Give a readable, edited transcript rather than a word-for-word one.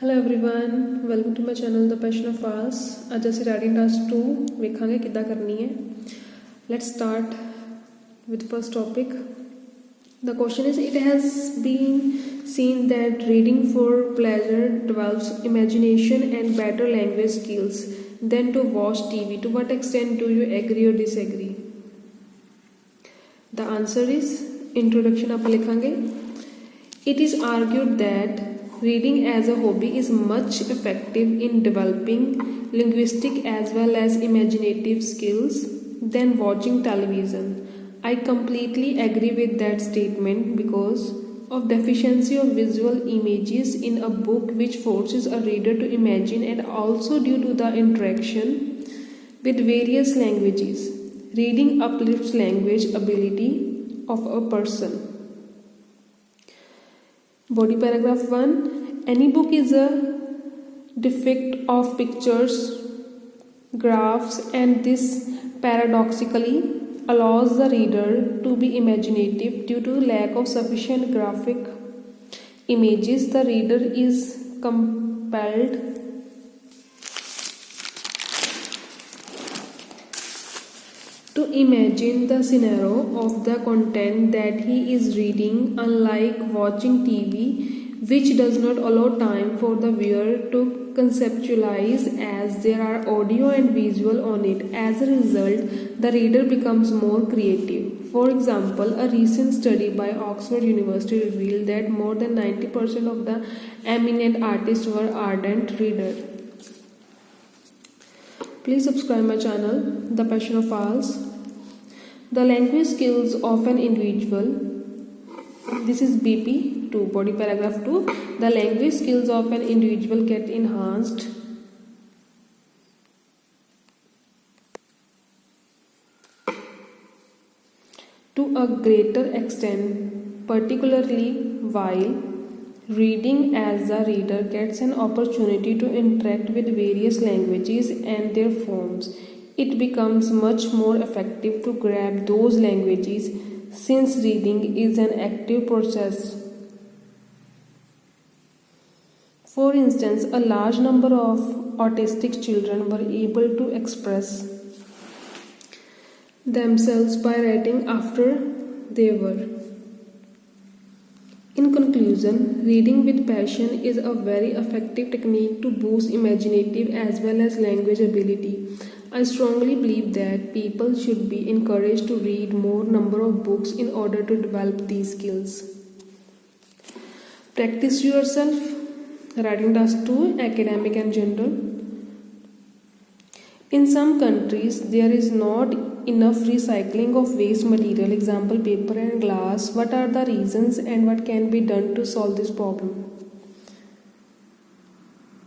Hello everyone, welcome to my channel the passion of arts. ਅੱਜ ਅਸੀਂ writing task 2 ਵੇਖਾਂਗੇ ਕਿੱਦਾਂ ਕਰਨੀ ਹੈ। Let's start with first topic. The question is, it has been seen that reading for pleasure develops imagination and better language skills than to watch TV. To what extent do you agree or disagree? The answer is introduction आप लिखेंगे. It is argued that reading as a hobby is much effective in developing linguistic as well as imaginative skills than watching television. I completely agree with that statement because of deficiency of visual images in a book, which forces a reader to imagine, and also due to the interaction with various languages. Reading uplifts language ability of a person. Body paragraph 1. Any book is a defect of pictures, graphs, and this paradoxically allows the reader to be imaginative. Due to lack of sufficient graphic images, the reader is compelled to imagine the scenario of the content that he is reading, unlike watching TV, which does not allow time for the viewer to conceptualize, as there are audio and visual on it. As a result, the reader becomes more creative. For example, a recent study by Oxford University revealed that more than 90% of the eminent artists were ardent readers. Please subscribe my channel, The Passion of Arts. The language skills of an individual. This is BP 2, body paragraph 2. The language skills of an individual get enhanced to a greater extent, particularly while reading, as the reader gets an opportunity to interact with various languages and their forms. It becomes much more effective to grab those languages, since reading is an active process. For instance, a large number of autistic children were able to express themselves by writing after they were. In conclusion, reading with passion is a very effective technique to boost imaginative as well as language ability. I strongly believe that people should be encouraged to read more number of books in order to develop these skills. Practice yourself. Writing task 2, academic and general. In some countries, there is not enough recycling of waste material, example paper and glass. What are the reasons and what can be done to solve this problem?